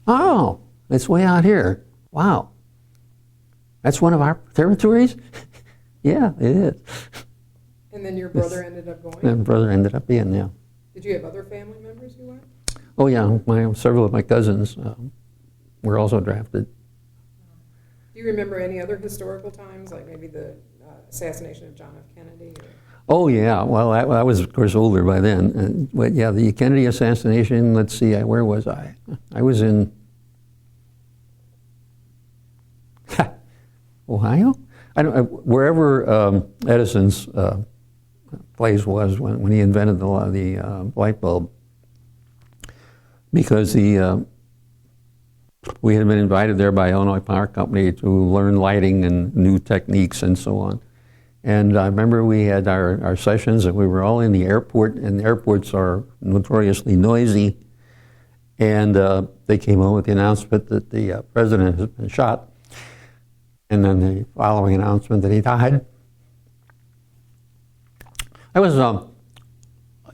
Oh, it's way out here. Wow. That's one of our territories? Yeah, it is. And then your brother ended up going? My brother ended up being, yeah. Did you have other family members who went? Oh, yeah. Several of my cousins were also drafted. Do you remember any other historical times, like maybe the assassination of John F. Kennedy? Or? Oh, yeah. Well, I was, of course, older by then. But, yeah, the Kennedy assassination, let's see, where was I? I was in Ohio? Wherever Edison's place was when he invented the light bulb. Because we had been invited there by Illinois Power Company to learn lighting and new techniques and so on. And I remember we had our sessions, and we were all in the airport, and the airports are notoriously noisy. And they came out with the announcement that the president has been shot, and then the following announcement that he died. That was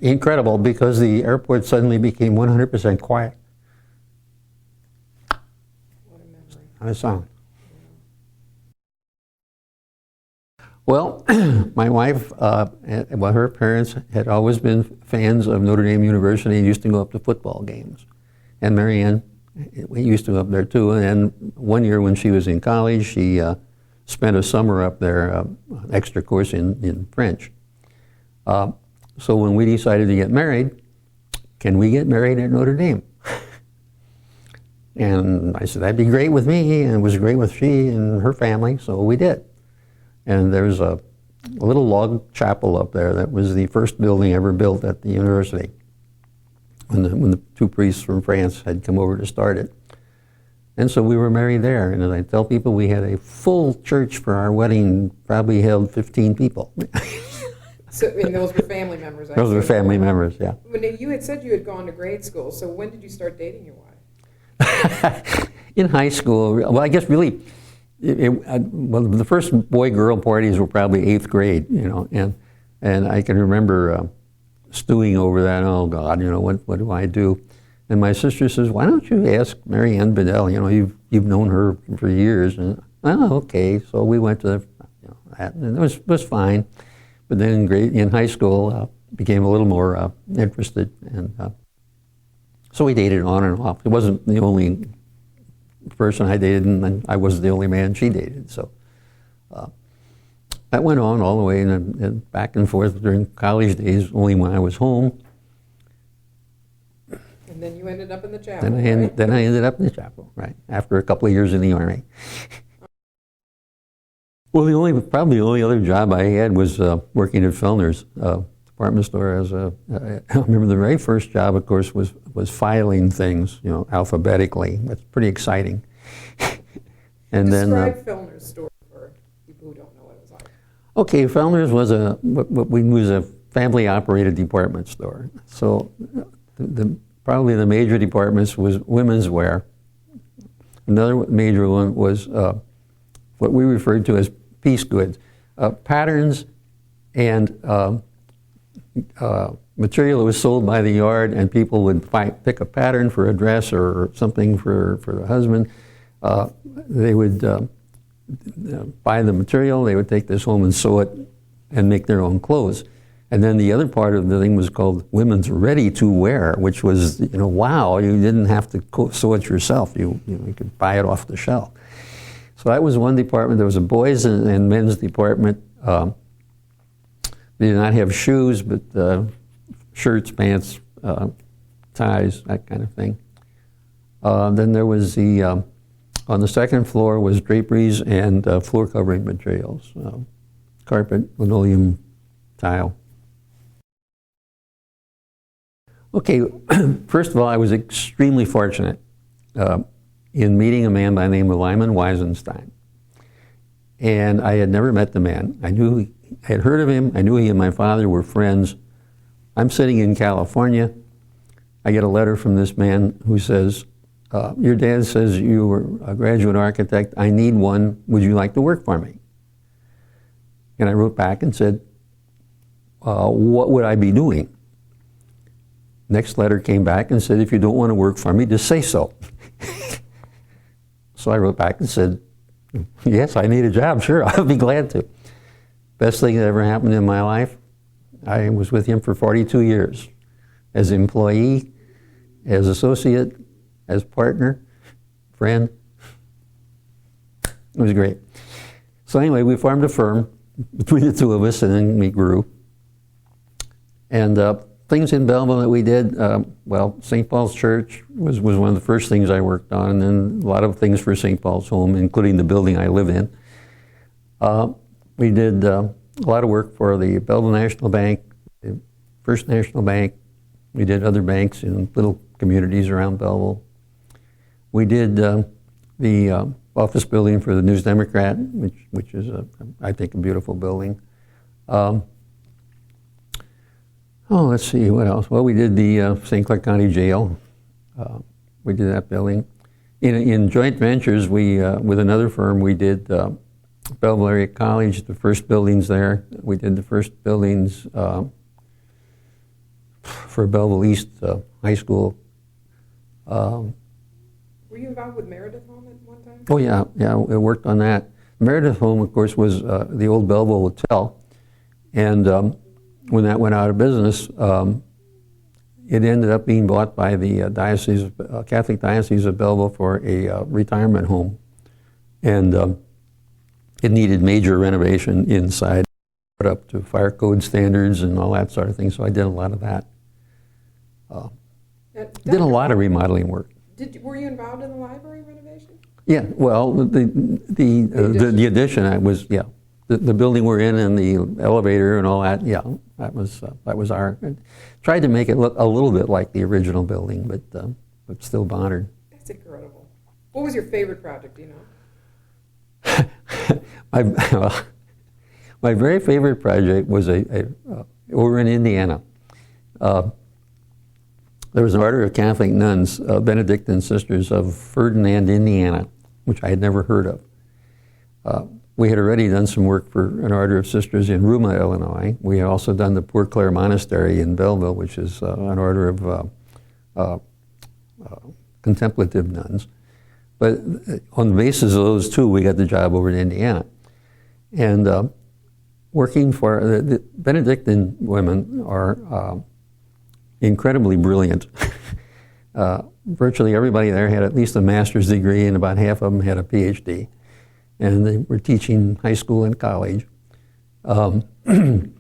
incredible, because the airport suddenly became 100% quiet. What a memory. Not a sound. Well, my wife, her parents had always been fans of Notre Dame University and used to go up to football games. And Marianne, we used to go up there too. And one year when she was in college, she spent a summer up there, an extra course in French. So when we decided to get married, can we get married at Notre Dame? And I said, that'd be great with me, and it was great with she and her family, so we did. And there's a little log chapel up there that was the first building ever built at the university when the two priests from France had come over to start it. And so we were married there, and as I tell people, we had a full church for our wedding, probably held 15 people. So, and those were family members? Those were family members, yeah. When you had said you had gone to grade school, so when did you start dating your wife? In high school. Well, I guess really, the first boy-girl parties were probably 8th grade, and I can remember stewing over that. Oh God, what do I do? And my sister says, why don't you ask Marianne Bedell? You've known her for years. And okay. So we went to that, and it was fine. But then in high school, became a little more interested, and so we dated on and off. It wasn't the only person I dated, and I wasn't the only man she dated. So that went on all the way and back and forth during college days, only when I was home. And then you ended up in the chapel, Then I ended up in the chapel, right, after a couple of years in the Army. Well, probably the only other job I had was working at Fellner's department store. I remember the very first job, of course, was filing things, alphabetically. That's pretty exciting. And Describe Fellner's store for people who don't know what it was like. Okay, Fellner's was a family-operated department store. So probably the major departments was women's wear. Another major one was what we referred to as piece goods, patterns and material that was sold by the yard, and people would pick a pattern for a dress or something for the husband. They would buy the material, they would take this home and sew it and make their own clothes. And then the other part of the thing was called women's ready-to-wear, which was, wow, you didn't have to sew it yourself. You could buy it off the shelf. So that was one department. There was a boys and men's department. They did not have shoes, but shirts, pants, ties, that kind of thing. Then there was on the second floor was draperies and floor covering materials, carpet, linoleum, tile. Okay, first of all, I was extremely fortunate in meeting a man by the name of Lyman Weisenstein. And I had never met the man. I had heard of him. I knew he and my father were friends. I'm sitting in California. I get a letter from this man who says, your dad says you were a graduate architect. I need one. Would you like to work for me? And I wrote back and said, what would I be doing? Next letter came back and said, if you don't want to work for me, just say so. So I wrote back and said, yes, I need a job, sure, I'll be glad to. Best thing that ever happened in my life, I was with him for 42 years. As employee, as associate, as partner, friend. It was great. So anyway, we formed a firm between the two of us, and then we grew. And things in Belleville that we did, well, St. Paul's Church was one of the first things I worked on, and then a lot of things for St. Paul's Home, including the building I live in. We did a lot of work for the Belleville National Bank, the First National Bank. We did other banks in little communities around Belleville. We did the office building for the News Democrat, which is, I think, a beautiful building. Let's see, what else? Well, we did the St. Clair County Jail. We did that building. In joint ventures, we with another firm, we did Belleville Area College, the first buildings there. We did the first buildings for Belleville East High School. Were you involved with Meredith Home at one time? Oh, yeah, I worked on that. Meredith Home, of course, was the old Belleville Hotel. And when that went out of business, it ended up being bought by the Catholic Diocese of Belleville for a retirement home. And it needed major renovation inside, put up to fire code standards and all that sort of thing. So I did a lot of that. Did a lot of remodeling work. Were you involved in the library renovation? Yeah, well, the addition, I was, yeah. The building we're in and the elevator and all that, yeah, that was our. Tried to make it look a little bit like the original building, but still modern. That's incredible. What was your favorite project? Do you know? My very favorite project was over in Indiana. There was an order of Catholic nuns, Benedictine sisters of Ferdinand, Indiana, which I had never heard of. We had already done some work for an order of sisters in Ruma, Illinois. We had also done the Poor Clare Monastery in Belleville, which is an order of contemplative nuns. But on the basis of those two, we got the job over in Indiana. And working for the Benedictine women are incredibly brilliant. Virtually everybody there had at least a master's degree, and about half of them had a PhD. And they were teaching high school and college. And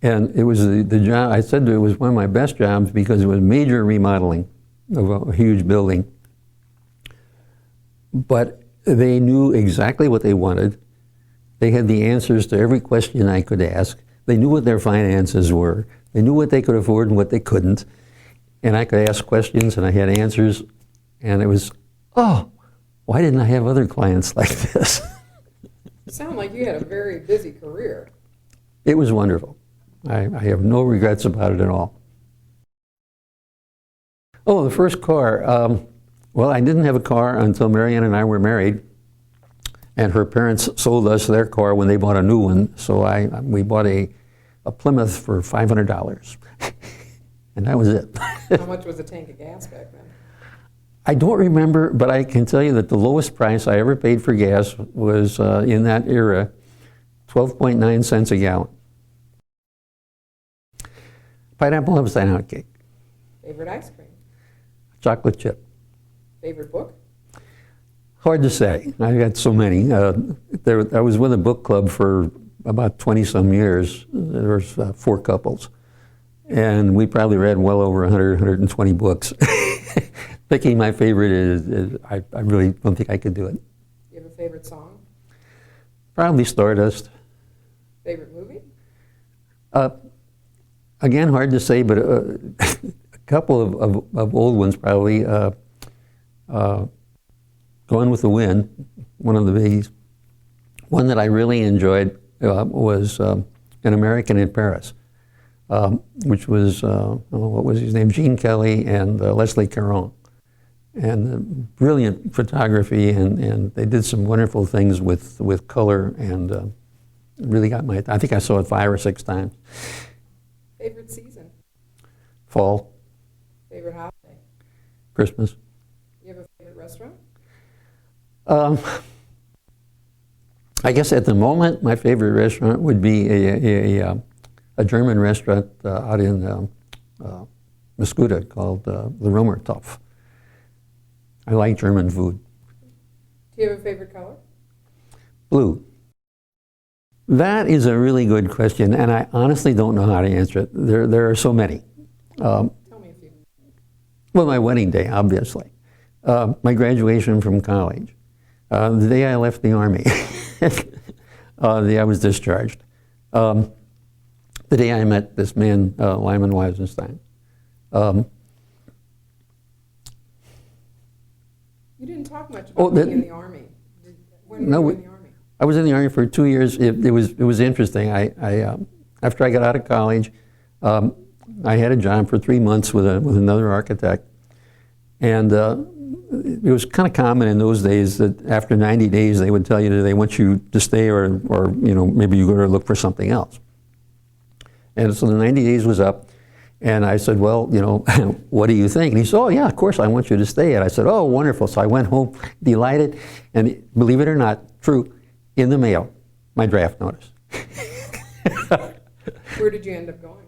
it was the job, I said it was one of my best jobs because it was major remodeling of a huge building. But they knew exactly what they wanted. They had the answers to every question I could ask. They knew what their finances were. They knew what they could afford and what they couldn't. And I could ask questions and I had answers. And it was, oh, why didn't I have other clients like this? You sound like you had a very busy career. It was wonderful. I have no regrets about it at all. Oh, the first car. Well, I didn't have a car until Marianne and I were married. And her parents sold us their car when they bought a new one. So we bought a Plymouth for $500. And that was it. How much was a tank of gas back then? I don't remember, but I can tell you that the lowest price I ever paid for gas was, in that era, 12.9 cents a gallon. Pineapple upside down cake. Favorite ice cream? Chocolate chip. Favorite book? Hard to say. I got so many. I was with a book club for about 20-some years. There was 4 couples. And we probably read well over 100, 120 books. Picking my favorite is I really don't think I could do it. You have a favorite song? Probably Stardust. Favorite movie? Again, hard to say, but a couple of old ones probably. Gone with the Wind, one of the biggies. One that I really enjoyed was An American in Paris, which was, what was his name, Gene Kelly and Leslie Caron. And brilliant photography, and they did some wonderful things with color, and really got my, I think I saw it 5 or 6 times. Favorite season? Fall. Favorite holiday? Christmas. You have a favorite restaurant? Um, I guess at the moment, my favorite restaurant would be a German restaurant out in Muscuda called the Romertopf. I like German food. Do you have a favorite color? Blue. That is a really good question, and I honestly don't know how to answer it. There are so many. Tell me a few. Well, my wedding day, obviously. My graduation from college. The day I left the Army. The day I was discharged. The day I met this man, Lyman Weisenstein. You didn't talk much about being in the Army. When were you in the Army? I was in the Army for 2 years. It was interesting. After I got out of college, I had a job for 3 months with another architect, and it was kind of common in those days that after 90 days they would tell you that they want you to stay, or maybe you go to look for something else. And so the 90 days was up, and I said, well, what do you think? And he said, oh yeah, of course I want you to stay. And I said, oh, wonderful. So I went home delighted, and believe it or not, true, in the mail, my draft notice. Where did you end up going?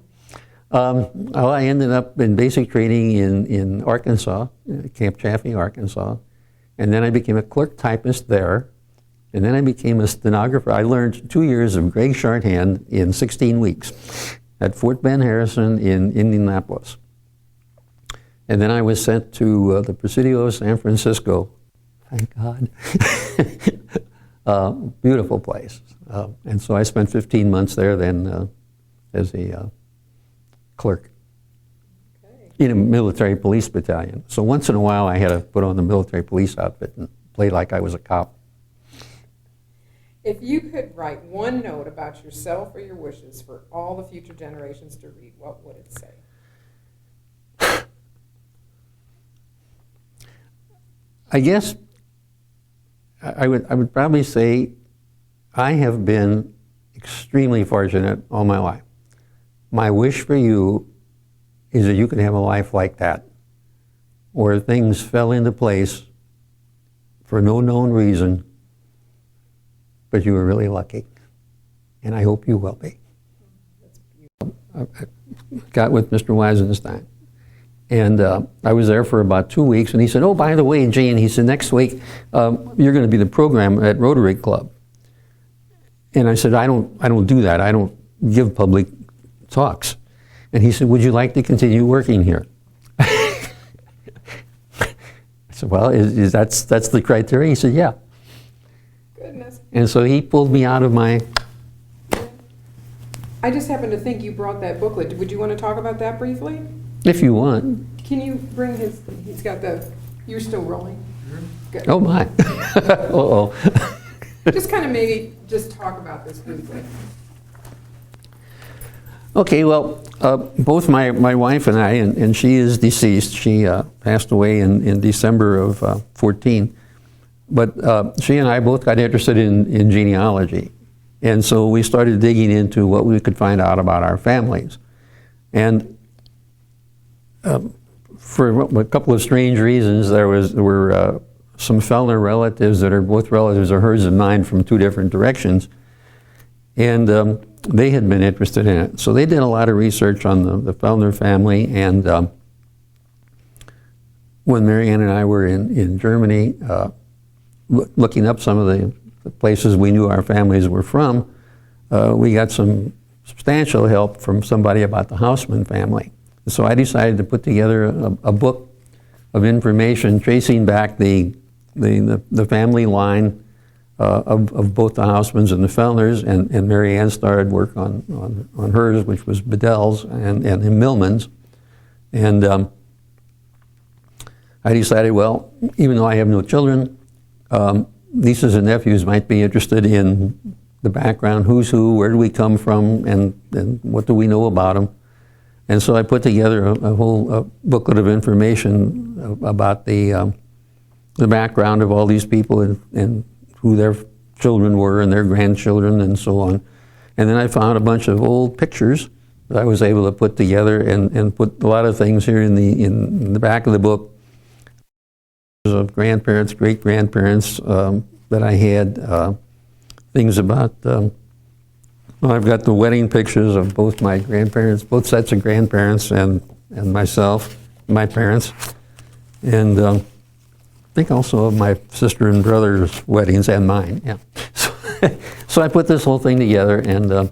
Well, I ended up in basic training in Arkansas, Camp Chaffee, Arkansas, and then I became a clerk typist there, and then I became a stenographer. I learned 2 years of Greg shorthand in 16 weeks at Fort Ben Harrison in Indianapolis. And then I was sent to the Presidio of San Francisco, thank God. Beautiful place. And so I spent 15 months there then as a clerk in a military police battalion. So once in a while I had to put on the military police outfit and play like I was a cop. If you could write one note about yourself or your wishes for all the future generations to read, what would it say? I guess I would probably say I have been extremely fortunate all my life. My wish for you is that you could have a life like that, where things fell into place for no known reason, but you were really lucky. And I hope you will be. I got with Mr. Weisenstein, and I was there for about 2 weeks, and he said, oh, by the way, Gene, he said, next week you're going to be the program at Rotary Club. And I said, I don't do that. I don't give public talks. And he said, would you like to continue working here? I said, well, that's the criteria? He said, yeah. Goodness. And so he pulled me out of my... I just happened to think you brought that booklet. Would you want to talk about that briefly? If you want. Can you bring he's got you're still rolling? Good. Oh my. Uh-oh. Just kind of maybe just talk about this briefly. Okay, well, both my wife and I, and she is deceased. She passed away in December of 14. But she and I both got interested in genealogy. And so we started digging into what we could find out about our families. And for a couple of strange reasons, there were some Fellner relatives that are both relatives of hers and mine from 2 different directions. And they had been interested in it. So they did a lot of research on the Fellner family. And when Marianne and I were in Germany, looking up some of the places we knew our families were from, we got some substantial help from somebody about the Hausmann family. So I decided to put together a book of information tracing back the family line of both the Hausmanns and the Fellners, and Marianne started work on hers, which was Bedell's and Millman's. And I decided, well, even though I have no children, nieces and nephews might be interested in the background, who's who, where do we come from, and what do we know about them. And so I put together a whole booklet of information about the background of all these people and who their children were and their grandchildren and so on. And then I found a bunch of old pictures that I was able to put together and put a lot of things here in the back of the book of grandparents, great-grandparents that I had, things about, well, I've got the wedding pictures of both my grandparents, both sets of grandparents and myself, my parents, and I think also of my sister and brother's weddings and mine, yeah. So I put this whole thing together, and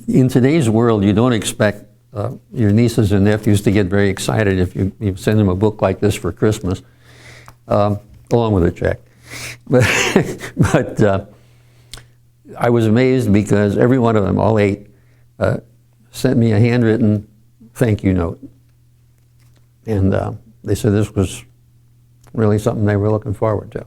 in today's world, you don't expect your nieces and nephews to get very excited if you send them a book like this for Christmas, along with a check. But I was amazed because every one of them, all 8, sent me a handwritten thank you note. And they said this was really something they were looking forward to.